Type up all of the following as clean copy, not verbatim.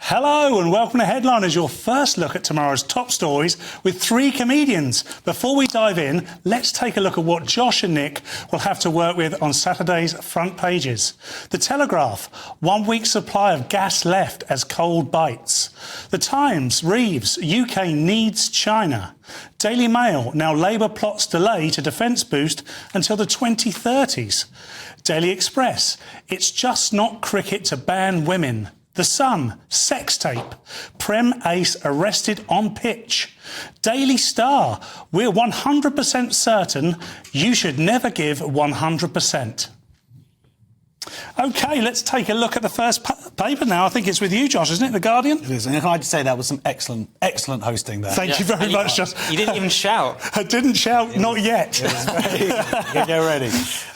Hello and welcome to Headliners, your first look at tomorrow's top stories with three comedians. Before we dive in, let's take a look at what Josh and Nick will have to work with on Saturday's front pages. The Telegraph, 1 week supply of gas left as cold bites. The Times, Reeves, UK needs China. Daily Mail, now Labour plots delay to defence boost until the 2030s. Daily Express, it's just not cricket to ban women. The Sun, sex tape. Prem ace arrested on pitch. Daily Star, we're 100% certain you should never give 100%. OK, let's take a look at the first paper now. I think it's with you, Josh, isn't it? The Guardian? It is. And can I just say that was some excellent hosting there. Thank you very much, Josh. You didn't even shout. I didn't shout, not yet. Get ready.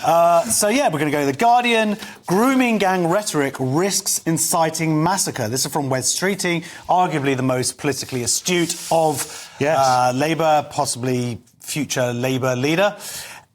We're going to go to The Guardian. Grooming gang rhetoric risks inciting massacre. This is from Wes Streeting, arguably the most politically astute of Labour, possibly future Labour leader.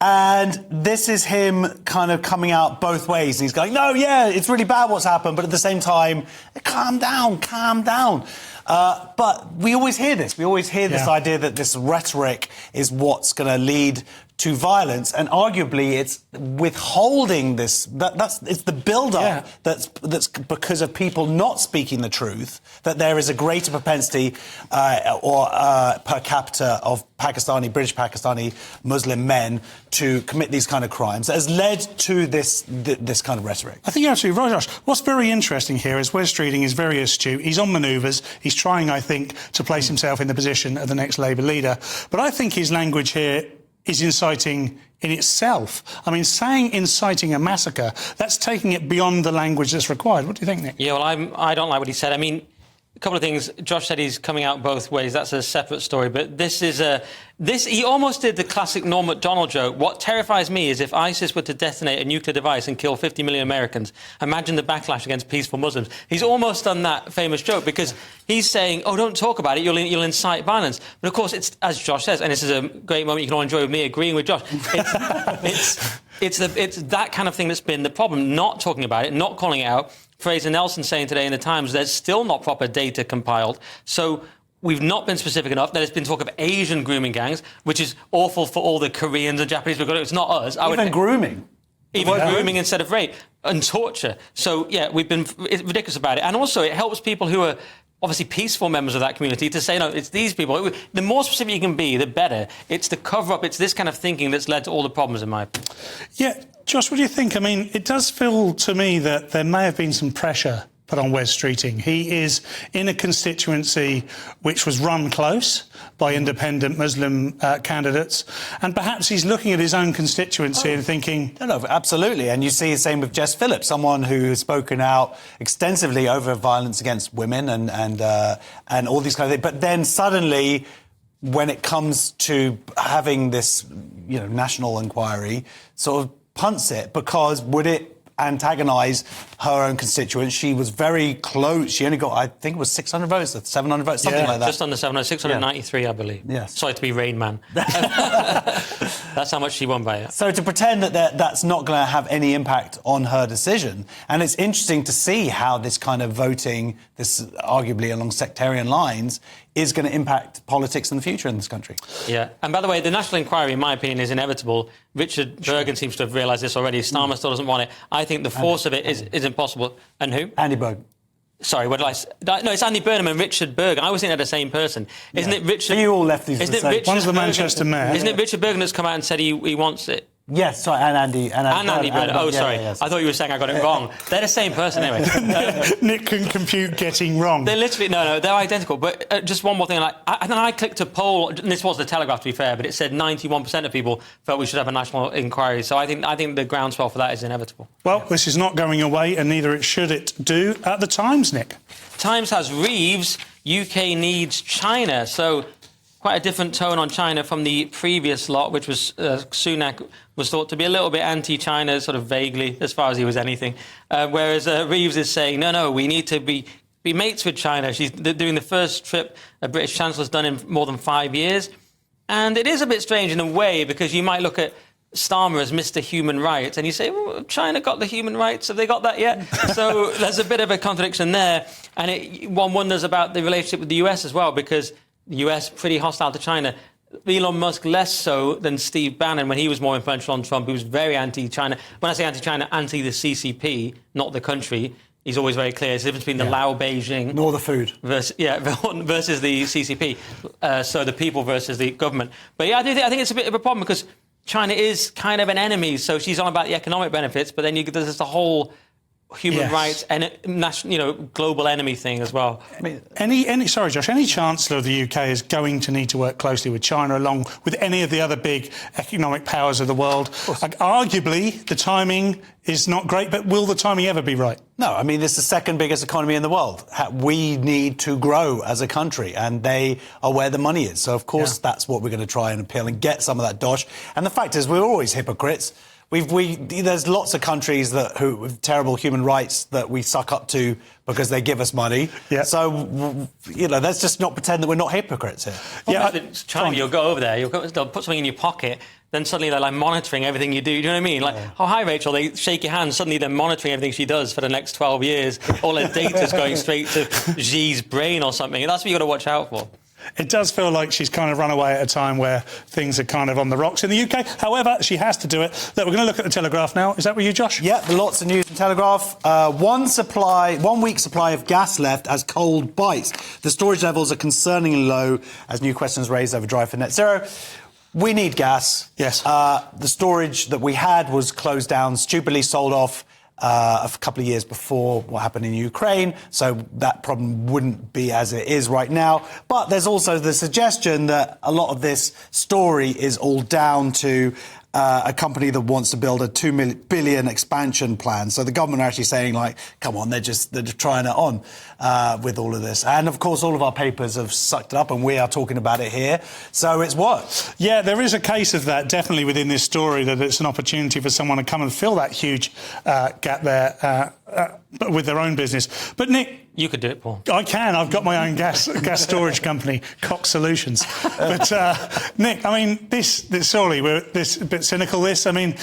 And this is him kind of coming out both ways. He's going, no, yeah, it's really bad what's happened, but at the same time, calm down. But we always hear this. We always hear this idea that this rhetoric is what's going to lead to violence, and arguably it's withholding this. It's the build-up that's because of people not speaking the truth, that there is a greater propensity per capita of British Pakistani Muslim men to commit these kind of crimes that has led to this kind of rhetoric. I think you're absolutely right, Josh. What's very interesting here is Wes Streeting is very astute. He's on manoeuvres. He's trying, I think, to place himself in the position of the next Labour leader. But I think his language here is inciting in itself. I mean, saying inciting a massacre, that's taking it beyond the language that's required. What do you think, Nick? Yeah, well, I don't like what he said. I mean, a couple of things. Josh said he's coming out both ways. That's a separate story. But he almost did the classic Norm Macdonald joke. What terrifies me is if ISIS were to detonate a nuclear device and kill 50 million Americans, imagine the backlash against peaceful Muslims. He's almost done that famous joke because he's saying, oh, don't talk about it, you'll incite violence. But of course, it's, as Josh says, and this is a great moment you can all enjoy with me agreeing with Josh, it's that kind of thing that's been the problem, not talking about it, not calling it out. Fraser Nelson saying today in the Times there's still not proper data compiled. So we've not been specific enough. There's been talk of Asian grooming gangs, which is awful for all the Koreans and Japanese. It's not us. Grooming. Even grooming instead of rape and torture. So, yeah, we've been ridiculous about it. And also it helps people who are obviously peaceful members of that community to say, no, it's these people. The more specific you can be, the better. It's the cover-up, it's this kind of thinking that's led to all the problems, in my opinion. Yeah, Josh, what do you think? I mean, it does feel to me that there may have been some pressure put on Wes Streeting. He is in a constituency which was run close by independent Muslim candidates, and perhaps he's looking at his own constituency and thinking... No, absolutely. And you see the same with Jess Phillips, someone who has spoken out extensively over violence against women and all these kind of things. But then suddenly, when it comes to having this, national inquiry, sort of punts it, because would it antagonise her own constituents? She was very close. She only got, I think it was 600 votes, 700 votes, something like that. Just under 700, 693, I believe. Yes. Sorry to be Rain Man. That's how much she won by it. So to pretend that that's not going to have any impact on her decision, and it's interesting to see how this kind of voting, this arguably along sectarian lines, is going to impact politics in the future in this country. Yeah. And by the way, the national inquiry, in my opinion, is inevitable. Richard Bergen seems to have realised this already. Starmer still doesn't want it. I think the force of it is impossible. And who? Andy Bergen. Sorry, what did I say? No, it's Andy Burnham and Richard Bergen. I was thinking they're the same person. Isn't it Richard... You all lefties are the same. One's the Manchester mayor. Isn't it Richard Bergen that's come out and said he wants it? Yes, sorry, and Andy Burnham. Oh, sorry. Yes. I thought you were saying I got it wrong. They're the same person anyway. Nick can compute getting wrong. They're literally... No, they're identical. But just one more thing. I clicked a poll, and this was the Telegraph, to be fair, but it said 91% of people felt we should have a national inquiry. So I think the groundswell for that is inevitable. Well, this is not going away, and neither should it do. At the Times, Nick. Times has Reeves, UK needs China. So quite a different tone on China from the previous lot, which was Sunak was thought to be a little bit anti-China, sort of vaguely, as far as he was anything. Whereas Reeves is saying, no, we need to be mates with China. She's doing the first trip a British Chancellor's done in more than 5 years. And it is a bit strange in a way, because you might look at Starmer as Mr. Human Rights, and you say, well, China got the human rights, have they got that yet? So there's a bit of a contradiction there, and one wonders about the relationship with the US as well, because the US pretty hostile to China. Elon Musk less so than Steve Bannon when he was more influential on Trump, who was very anti-China. When I say anti-China, anti the CCP, not the country. He's always very clear. It's the difference between the Lao Beijing... Nor the food. Versus the CCP. So the people versus the government. But yeah, I think it's a bit of a problem because China is kind of an enemy. So she's on about the economic benefits, but then there's the whole human rights and global enemy thing as well. I mean, sorry, Josh, any chancellor of the UK is going to need to work closely with China along with any of the other big economic powers of the world. Arguably, the timing is not great, but will the timing ever be right? No, I mean, it's the second biggest economy in the world. We need to grow as a country, and they are where the money is. So, of course, that's what we're going to try and appeal and get some of that dosh. And the fact is, we're always hypocrites. There's lots of countries who with terrible human rights that we suck up to because they give us money. Yeah. So, let's just not pretend that we're not hypocrites here. China, you'll go over there, they'll put something in your pocket, then suddenly they're like monitoring everything you do. Do you know what I mean? Like, oh, hi, Rachel, they shake your hand, suddenly they're monitoring everything she does for the next 12 years. All her data's going straight to Xi's brain or something. And that's what you've got to watch out for. It does feel like she's kind of run away at a time where things are kind of on the rocks in the UK. However, she has to do it. Look, we're going to look at the Telegraph now. Is that with you, Josh? Yeah, lots of news in Telegraph. 1 week supply of gas left as cold bites. The storage levels are concerningly low as new questions raised over drive for net zero. We need gas. Yes. The storage that we had was closed down, stupidly sold off a couple of years before what happened in Ukraine, so that problem wouldn't be as it is right now. But there's also the suggestion that a lot of this story is all down to a company that wants to build a $2 billion expansion plan. So the government are actually saying, like, come on, they're just trying it on with all of this. And, of course, all of our papers have sucked it up, and we are talking about it here. So it's worked. Yeah, there is a case of that, definitely within this story, that it's an opportunity for someone to come and fill that huge gap there with their own business. But, Nick... You could do it, Paul. I can. I've got my own gas storage company, Cox Solutions. But, Nick, I mean, this surely, this a bit cynical, this. I mean,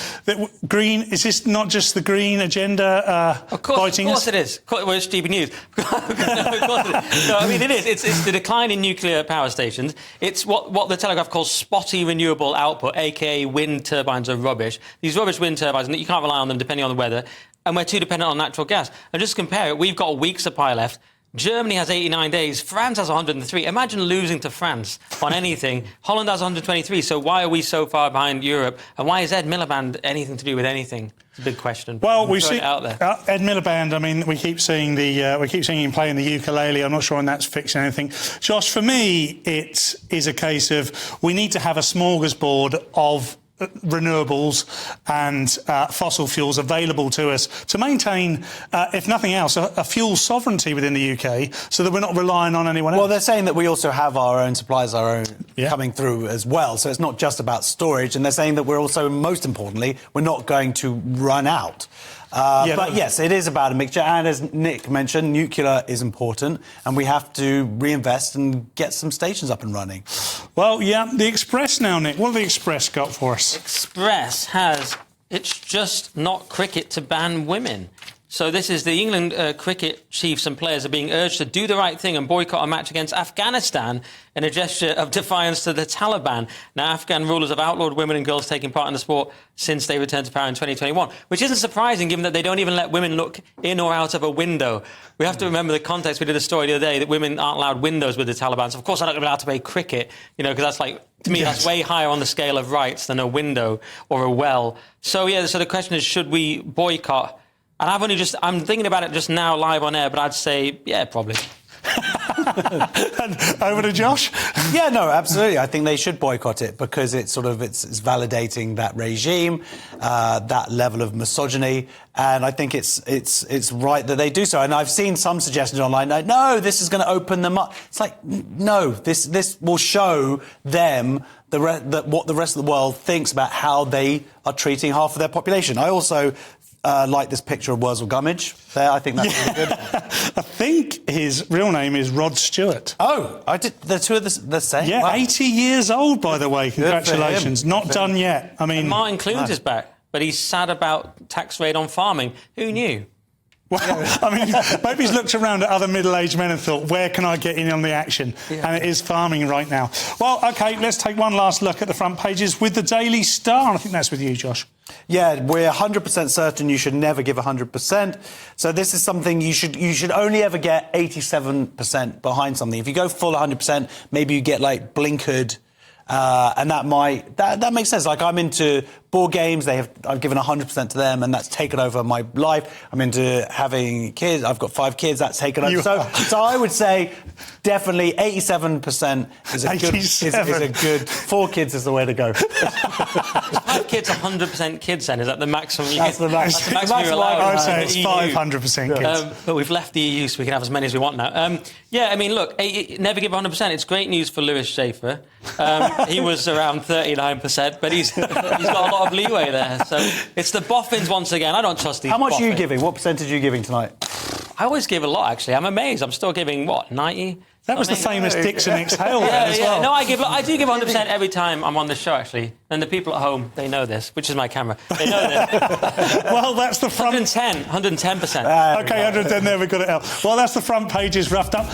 green, is this not just the green agenda biting us? Of course it is. Well, it's GBNews. Of course it is. No, I mean, it is. It's the decline in nuclear power stations. It's what the Telegraph calls spotty renewable output, a.k.a. wind turbines are rubbish. These rubbish wind turbines, you can't rely on them depending on the weather. And we're too dependent on natural gas. And just compare it, we've got a week supply left. Germany has 89 days. France has 103. Imagine losing to France on anything. Holland has 123. So why are we so far behind Europe? And why is Ed Miliband anything to do with anything? It's a big question. Well, we see it out there. Ed Miliband. I mean, we keep seeing him playing the ukulele. I'm not sure when that's fixing anything. Josh, for me, it is a case of we need to have a smorgasbord of renewables and fossil fuels available to us to maintain, if nothing else, a fuel sovereignty within the UK so that we're not relying on anyone else. Well, they're saying that we also have our own supplies, coming through as well. So it's not just about storage. And they're saying that we're also, most importantly, we're not going to run out. But yes, it is about a mixture. And as Nick mentioned, nuclear is important and we have to reinvest and get some stations up and running. Well, yeah, the Express now, Nick. What have the Express got for us? Express has, it's just not cricket to ban women. So this is the England cricket chiefs and players are being urged to do the right thing and boycott a match against Afghanistan in a gesture of defiance to the Taliban. Now, Afghan rulers have outlawed women and girls taking part in the sport since they returned to power in 2021, which isn't surprising given that they don't even let women look in or out of a window. We have to remember the context. We did a story the other day that women aren't allowed windows with the Taliban. So, of course, they're not going to be allowed to play cricket, because that's like, to me, that's way higher on the scale of rights than a window or a well. So, so the question is, should we boycott? And I'm thinking about it just now live on air, but I'd say, yeah, probably. And over to Josh. Yeah, no, absolutely. I think they should boycott it because it's validating that regime, that level of misogyny, and I think it's right that they do so. And I've seen some suggestions online like, no, this is going to open them up. It's like, no, this will show them what the rest of the world thinks about how they are treating half of their population. I also like this picture of Wurzel Gummidge there. I think that's really good. I think his real name is Rod Stewart. Oh, I did. The two are the same. Yeah, Wow. 80 years old, by the way. Congratulations. him. Not done yet. I mean, Martin Clunes is back, but he's sad about tax raid on farming. Who knew? well, I mean, maybe he's looked around at other middle-aged men and thought, where can I get in on the action? Yeah. And it is farming right now. Well, OK, let's take one last look at the front pages with the Daily Star. And I think that's with you, Josh. Yeah, we're 100% certain you should never give 100%. So this is something you should only ever get 87% behind something. If you go full 100%, maybe you get like blinkered. And that makes sense. Like I'm into board games. I've given 100% to them, and that's taken over my life. I'm into having kids. I've got 5 kids. That's taken over. So I would say definitely 87% is a good. 4 kids is the way to go. 5 kids, 100% kids. Then is that the maximum? That's the maximum. That's the maximum you're allowed. I would say in it's the EU. 500% kids. But we've left the EU, so we can have as many as we want now. Yeah, I mean, look, never give 100%. It's great news for Lewis Schaefer. He was around 39%, but he's got a lot of leeway there. So it's the boffins once again. I don't trust these. How much boffins. are you giving? What percentage are you giving tonight? I always give a lot, actually. I'm amazed. I'm still giving, 90? That was the famous Dixon exhale as well. No, I do give 100% every time I'm on the show, actually. And the people at home, they know this, which is my camera. They know this. Well, that's the front... 110%. OK, 110, there we got it out. Well, that's the front pages roughed up.